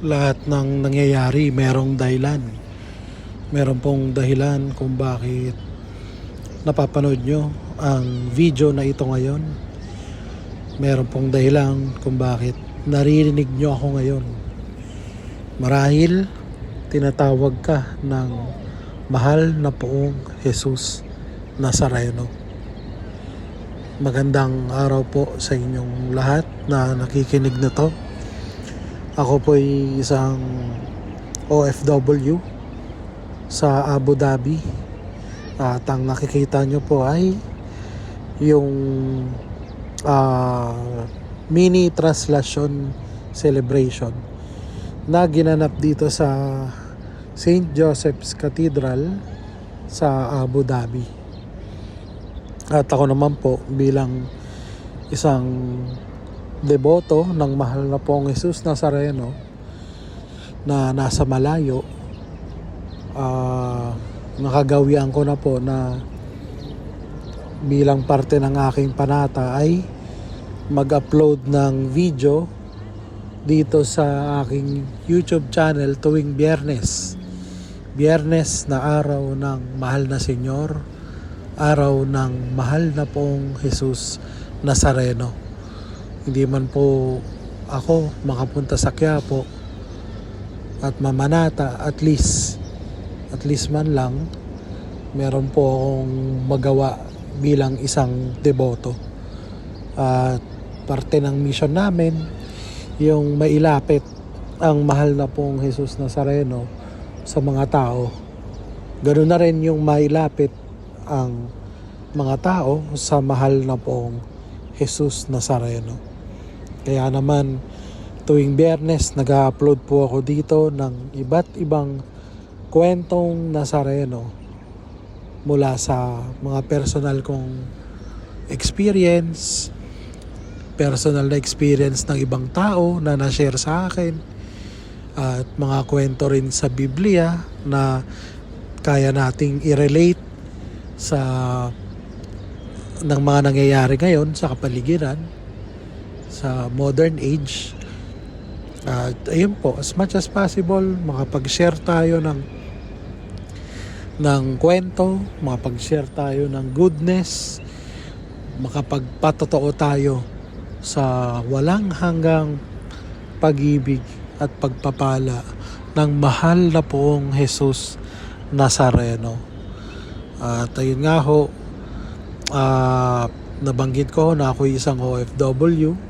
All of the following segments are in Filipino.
Lahat ng nangyayari merong dahilan. Meron pong dahilan kung bakit napapanood nyo ang video na ito ngayon. Meron pong dahilan kung bakit naririnig nyo ako ngayon. Marahil tinatawag ka ng mahal na poong Jesus Nazareno. Magandang araw po sa inyong lahat na nakikinig na to. Ako po ay isang OFW sa Abu Dhabi. At ang nakikita nyo po ay yung mini translation celebration na ginanap dito sa St. Joseph's Cathedral sa Abu Dhabi. At ako naman po bilang isang deboto ng mahal na poong Jesus Nazareno na nasa malayo, nakagawian ko na po na bilang parte ng aking panata ay mag-upload ng video dito sa aking YouTube channel tuwing Biyernes na araw ng mahal na Senyor, araw ng mahal na poong Jesus Nazareno. Hindi man po ako makapunta sa Quiapo at mamanata, at least man lang meron po akong magawa bilang isang deboto. At parte ng mission namin yung mailapit ang mahal na pong Jesus Nazareno sa mga tao. Ganoon na rin yung mailapit ang mga tao sa mahal na pong Jesus Nazareno. Kaya naman tuwing Biyernes nag-upload po ako dito ng iba't ibang kwentong Nazareno mula sa mga personal kong experience, personal na experience ng ibang tao na na-share sa akin, at mga kwento rin sa Biblia na kaya nating i-relate sa ng mga nangyayari ngayon sa kapaligiran, sa modern age. At ayun po, as much as possible makapag-share tayo ng kwento, makapag-share tayo ng goodness, makapagpatotoo tayo sa walang hanggang pag-ibig at pagpapala ng mahal na poong Jesus Nazareno. At ayun nga ho, nabanggit ko na ako isang OFW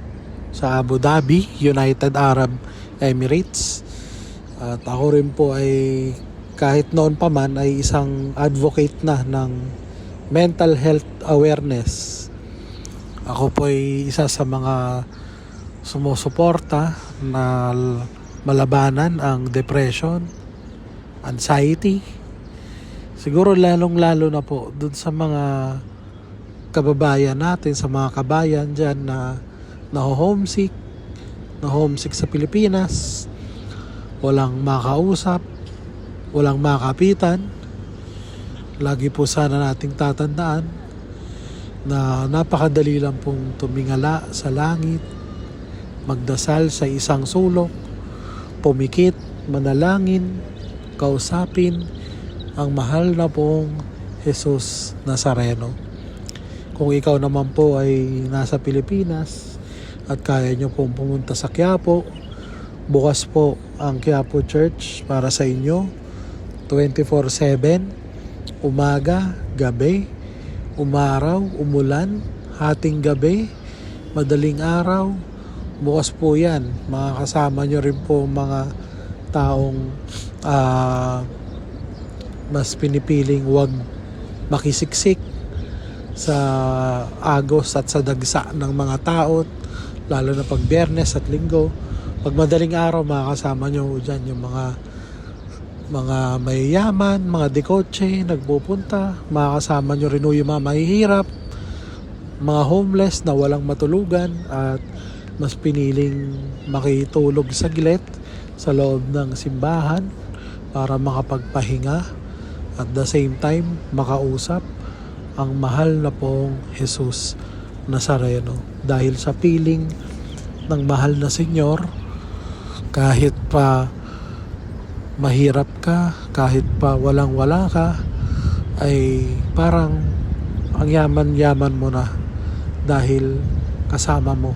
sa Abu Dhabi, United Arab Emirates. At ako rin po ay kahit noon pa man ay isang advocate na ng mental health awareness. Ako po ay isa sa mga sumusuporta na malabanan ang depression, anxiety. Siguro lalong-lalo na po dun sa mga kababayan natin, sa mga kabayan dyan na homesick sa Pilipinas, walang makausap, walang makapitan. Lagi po sana nating tatandaan na napakadali lang pong tumingala sa langit, magdasal sa isang sulok, pumikit, manalangin, kausapin ang mahal na pong Jesus Nazareno. Kung ikaw naman po ay nasa Pilipinas at kaya nyo pong pumunta sa Quiapo, bukas po ang Quiapo Church para sa inyo 24/7, umaga, gabi, umaraw, umulan, hating gabi, madaling araw. Bukas po yan. Makakasama nyo rin po mga taong mas pinipiling wag makisiksik sa agos at sa dagsa ng mga tao, lalo na pag Biyernes at Linggo. Pag madaling araw, makakasama nyo dyan yung mga mayayaman, mga dekotse, nagpupunta. Makakasama nyo rin yung mga mahihirap, mga homeless na walang matulugan at mas piniling makitulog saglit sa loob ng simbahan para makapagpahinga at the same time makausap ang mahal na pong Jesus Nazareno. Dahil sa piling ng mahal na Senyor, Kahit pa mahirap ka, kahit pa walang-wala ka, ay parang ang yaman-yaman mo na dahil kasama mo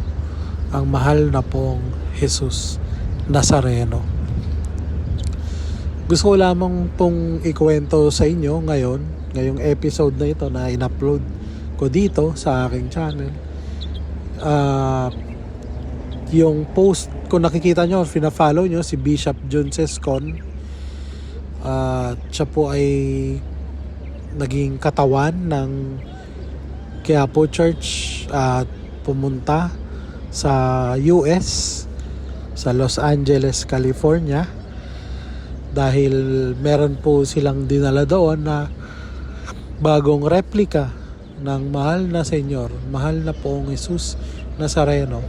ang mahal na pong Jesus Nazareno. Gusto ko lamang pong ikwento sa inyo ngayong episode na ito na in-upload ko dito sa aking channel. Yung post, kung nakikita nyo, pina-follow nyo si Bishop Jun Sescon. Siya po ay naging katawan ng Quiapo Church at pumunta sa US, sa Los Angeles, California, dahil meron po silang dinala doon na bagong replika ng mahal na Senyor, mahal na poong Jesus Nazareno,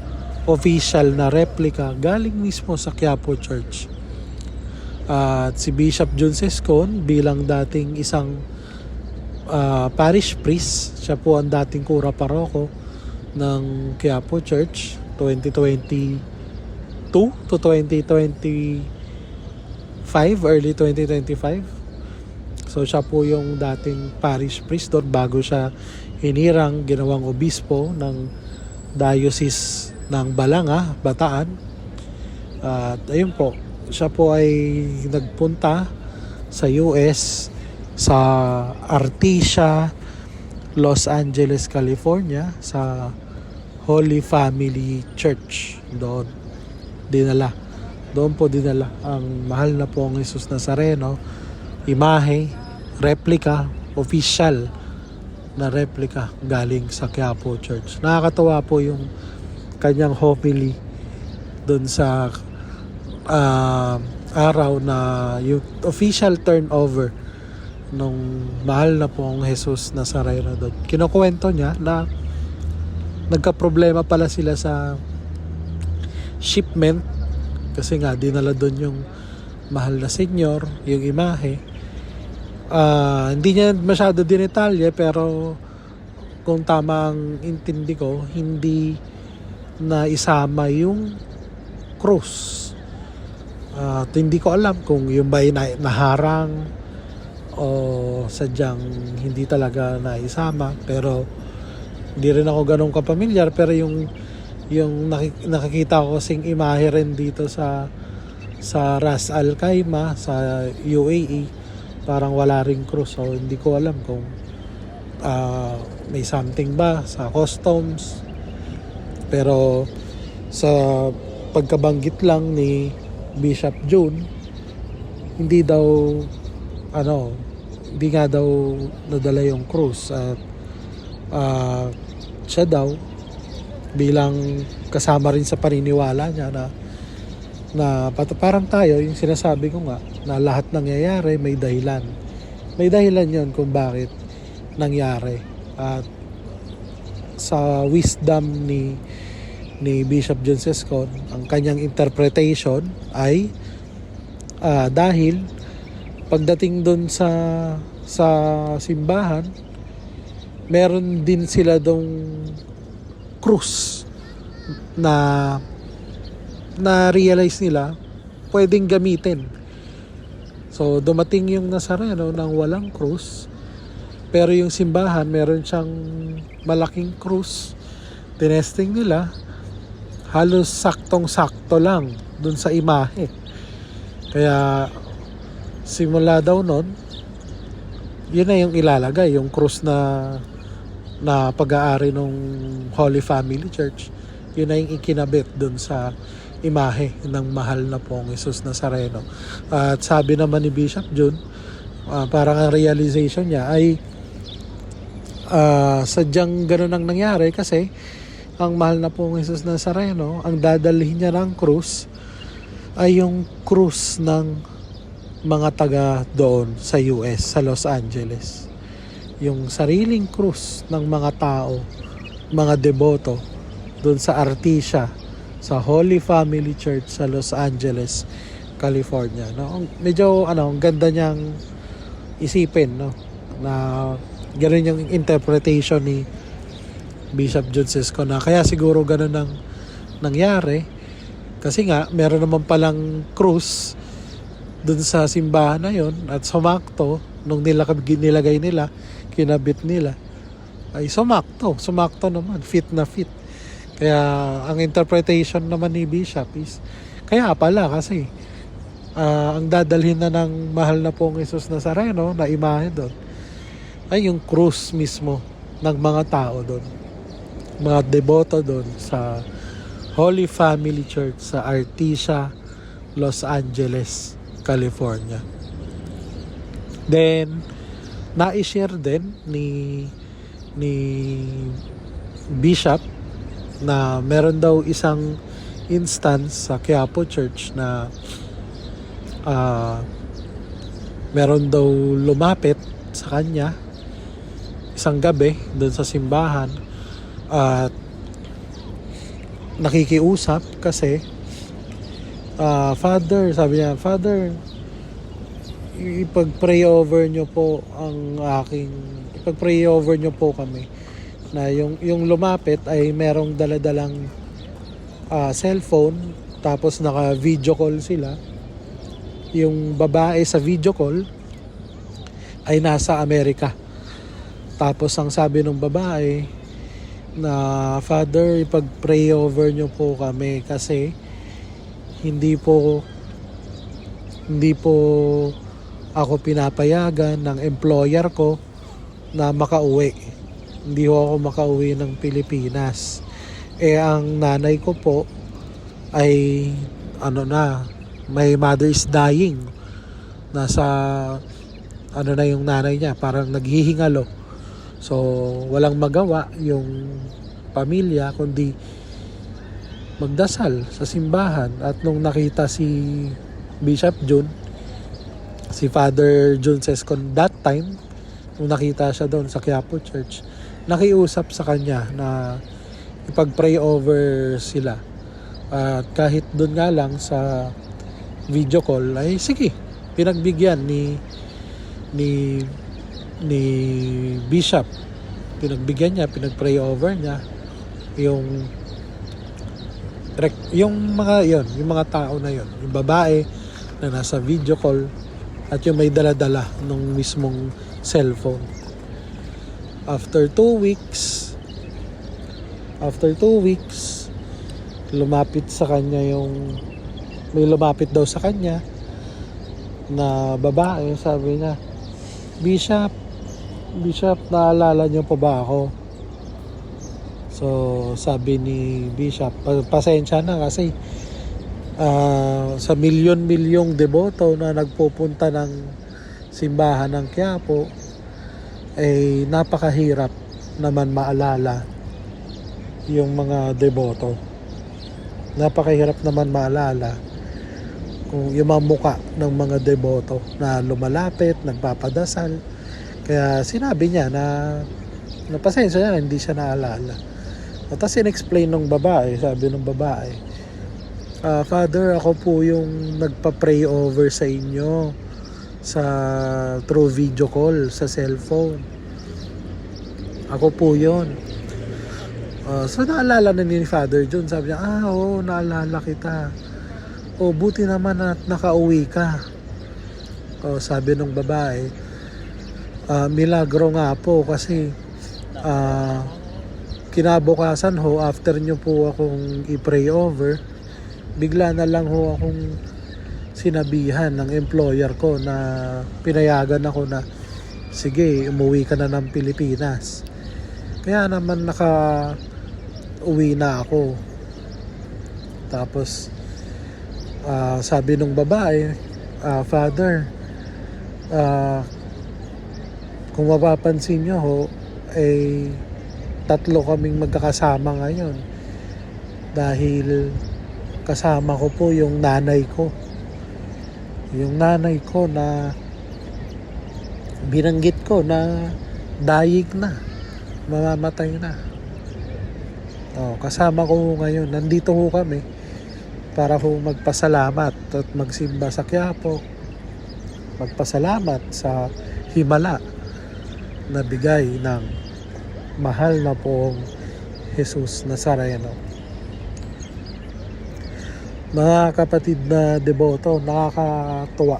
official na replika galing mismo sa Quiapo Church. At si Bishop Jun Sescon bilang dating isang parish priest, siya po ang dating kura paroko ng Quiapo Church 2022 to 2025, early 2025. So siya po yung dating parish priest doon bago siya hinirang ginawang obispo ng Diocese ng Balanga, Bataan. At ayun po, siya po ay nagpunta sa US, sa Artesia, Los Angeles, California, sa Holy Family Church. Doon po dinala ang mahal na pong Jesus Nazareno, imahe, replika, official na replika galing sa Quiapo Church. Nakakatawa po yung kanyang homily doon sa araw na yung official turnover nung mahal na pong Jesus Nazareno doon. Kinukwento niya na nagka-problema pala sila sa shipment kasi nga dinala doon yung mahal na Senyor, yung imahe. Hindi niya masyado dinetalye, pero kung tama ang intindi ko, hindi na isama yung cross. At hindi ko alam kung yung ba naharang o sadyang hindi talaga naisama, pero hindi rin ako ganun kapamilyar. Pero yung nakikita ko kasing imahe rin dito sa Ras Al Khaimah sa UAE, parang wala ring cross. So hindi ko alam kung may something ba sa customs. Pero sa pagkabanggit lang ni Bishop Jun, hindi nga daw nadala yung cross. At siya daw bilang kasama rin sa paniniwala niya na parang tayo, yung sinasabi ko nga na lahat nangyayari may dahilan. May dahilan yon kung bakit nangyari. At sa wisdom ni Bishop Jun Sescon, ang kanyang interpretation ay dahil pagdating doon sa simbahan, meron din sila dong krus na realize nila pwedeng gamitin. So dumating yung Nazareno ng walang krus, pero yung simbahan meron siyang malaking krus. Tinesting nila, halos saktong-sakto lang dun sa imahe. Kaya simula daw nun, yun na yung ilalagay, yung krus na pag-aari ng Holy Family Church. Yun na yung ikinabit dun sa imahe ng mahal na pong Jesus Nazareno. At sabi naman ni Bishop Jun, parang ang realization niya ay sadyang ganun ang nangyari kasi ang mahal na pong Jesus Nazareno, ang dadalhin niya ng krus ay yung krus ng mga taga doon sa US, sa Los Angeles. Yung sariling krus ng mga tao, mga deboto doon sa Artesia, sa Holy Family Church sa Los Angeles, California. No? Medyo ang ganda niyang isipin, no? Na ganoon yung interpretation ni Bishop Jun Sescon, na kaya siguro ganoon ang nangyari Kasi nga, meron naman palang cruise dun sa simbahan na yon at sumakto, nung nilagay nila, kinabit nila, ay sumakto naman, fit na fit. Kaya ang interpretation naman ni Bishop is, kaya pala kasi ang dadalhin na ng mahal na pong Jesus Nazareno na imahe doon ay yung krus mismo ng mga tao doon, mga deboto doon sa Holy Family Church sa Artesia, Los Angeles, California. Then na-share din ni Bishop na meron daw isang instance sa Quiapo Church na meron daw lumapit sa kanya isang gabi doon sa simbahan at nakikiusap kasi Father, sabi niya, Father, ipag-pray over nyo po ipag-pray over nyo po kami na yung lumapit ay merong daladalang cellphone, tapos naka-video call sila. Yung babae sa video call ay nasa Amerika. Tapos ang sabi ng babae na, Father, ipag-pray over nyo po kami kasi hindi po ako pinapayagan ng employer ko na makauwi. Hindi ho ako makauwi ng Pilipinas. Ang nanay ko po ay may mother is dying. Nasa na yung nanay niya, parang naghihingalo. So walang magawa yung pamilya kundi magdasal sa simbahan. At nung nakita si Bishop June, si Father June Sescon that time, nung nakita siya doon sa Quiapo Church, nakiusap sa kanya na ipag-pray over sila. At kahit doon nga lang sa video call ay sige, pinagbigyan ni Bishop, pinag-pray over niya yung mga tao na yon, yung babae na nasa video call at yung may dala-dala nung mismong cellphone. After 2 weeks, lumapit sa kanya may lumapit daw sa kanya na babae. Sabi niya, Bishop, naalala niyo pa ba ako? So sabi ni Bishop, pasensya na kasi sa milyon-milyong deboto na nagpupunta ng simbahan ng Quiapo ay napakahirap naman maalala yung mga deboto. Napakahirap naman maalala kung yung mga muka ng mga deboto na lumalapit, nagpapadasal. Kaya sinabi niya na pasensya niya, hindi siya naalala. At tapos in-explain ng babae, sabi ng babae, Father, ako po yung nagpa-pray over sa inyo through video call sa cellphone. Ako po yun. So naalala na ni Father John. Sabi niya, oo, naalala kita. Buti naman at nakauwi ka. Sabi ng babae, milagro nga po kasi kinabukasan ho, after nyo po akong i-pray over, bigla na lang ho akong sinabihan ng employer ko na pinayagan ako na sige, umuwi ka na ng Pilipinas. Kaya naman uwi na ako. Tapos sabi nung babae, Father, kung mapapansin nyo ho, ay 3 kaming magkakasama ngayon dahil kasama ko po yung nanay ko. Yung nanay ko na binanggit ko na dayig na, mamamatay na. Kasama ko ngayon, nandito ho kami para ho magpasalamat at magsimba sa Quiapo, magpasalamat sa himala na bigay ng mahal na pong Jesus Nazareno. Mga kapatid na deboto, nakakatuwa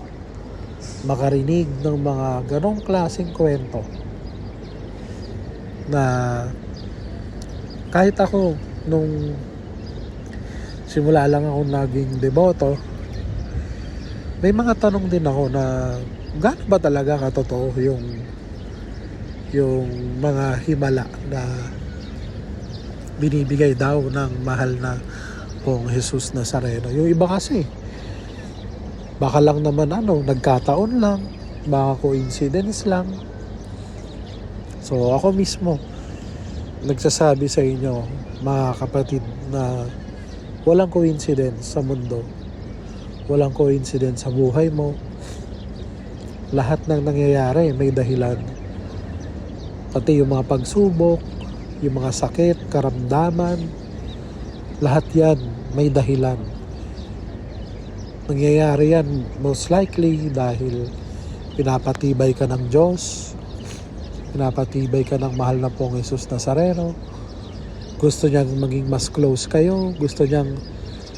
makarinig ng mga ganong klaseng kwento na kahit ako nung simula lang ako naging deboto, may mga tanong din ako na gaano ba talaga katotoo yung mga himala na binibigay daw ng mahal na Pong Jesus Nazareno. Yung iba kasi baka lang naman nagkataon lang, baka coincidence lang. So ako mismo nagsasabi sa inyo, mga kapatid, na walang coincidence sa mundo, walang coincidence sa buhay mo. Lahat ng nangyayari may dahilan. Pati yung mga pagsubok, yung mga sakit, karamdaman, lahat yan may dahilan. Nangyayari yan most likely dahil pinapatibay ka ng Diyos, pinapatibay ka ng mahal na Pong Jesus Nazareno. Gusto niyang maging mas close kayo, gusto niyang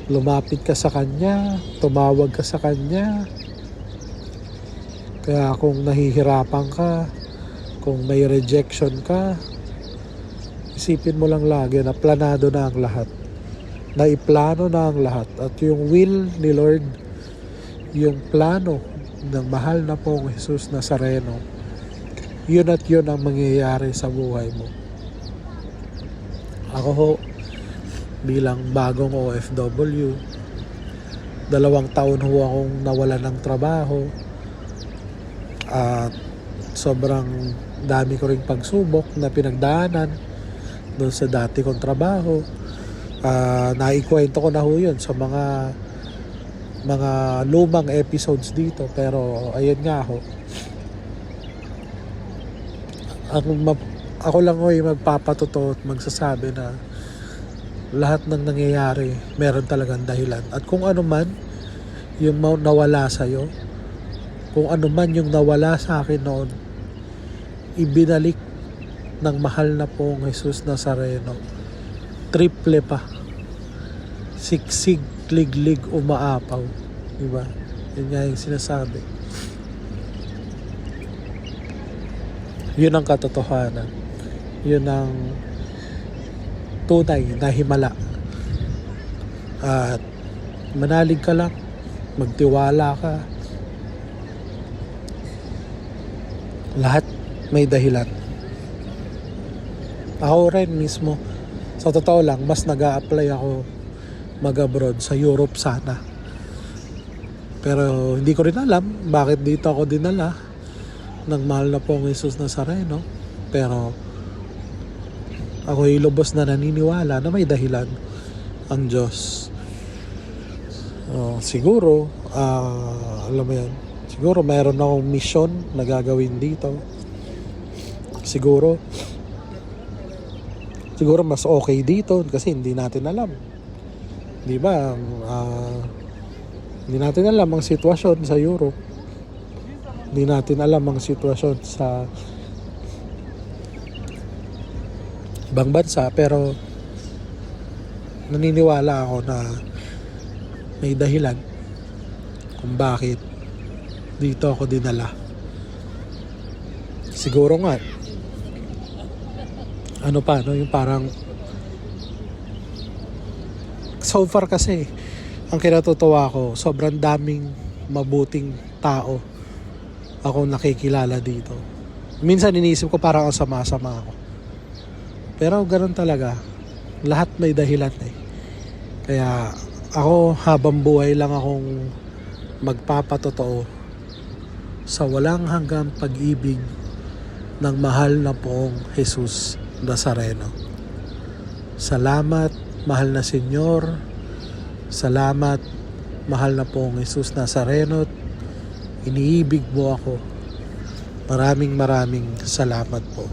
lumapit ka sa Kanya, tumawag ka sa Kanya. Kaya kung nahihirapan ka, kung may rejection ka, isipin mo lang lagi na planado na ang lahat. Naiplano na ang lahat. At yung will ni Lord, yung plano ng mahal na Pong Jesus Nazareno, yun at yun ang mangyayari sa buhay mo. Ako ho, bilang bagong OFW, 2 taon ho akong nawalan ng trabaho at sobrang dami ko ring pagsubok na pinagdaanan doon sa dati kong trabaho. Naikwento ko na ho yun sa mga lumang episodes dito, pero ayun nga ho, ako lang ho yung magpapatotoo at magsasabi na lahat ng nangyayari meron talagang dahilan. At kung ano man yung nawala sa'yo, kung ano man yung nawala sa akin noon, ibinalik ng mahal na Pong Jesus Nazareno triple pa, siksig, liglig, umaapaw, diba? Yun nga yung sinasabi. Yun ang katotohanan, yun ang tunay na himala. At manalig ka lang, magtiwala ka, lahat may dahilan. Ako rin mismo, sa totoo lang, mas nag-a-apply ako mag-abroad sa Europe sana. Pero hindi ko rin alam bakit dito ako dinala ng mahal na Pong Jesus Nazareno. Pero ako'y lubos na naniniwala na may dahilan ang Diyos. Siguro, alam mo yan, siguro mayroon akong mission na gagawin dito. Siguro mas okay dito kasi hindi natin alam. Di ba? Hindi natin alam ang sitwasyon sa Europe. Hindi natin alam ang sitwasyon sa ibang bansa, pero naniniwala ako na may dahilan kung bakit dito ako dinala. Siguro nga yung parang so far kasi ang kinatutuwa ko, sobrang daming mabuting tao ako nakikilala dito. Minsan iniisip ko parang ang sama-sama ako, pero ganun talaga, lahat may dahilan eh. Kaya ako, habang buhay lang akong magpapatotoo sa walang hanggang pag-ibig ng mahal na Pong Jesus Nazareno. Salamat, mahal na Senyor. Salamat, mahal na Pong Jesus Nazareno. Iniibig mo ako. Maraming salamat po.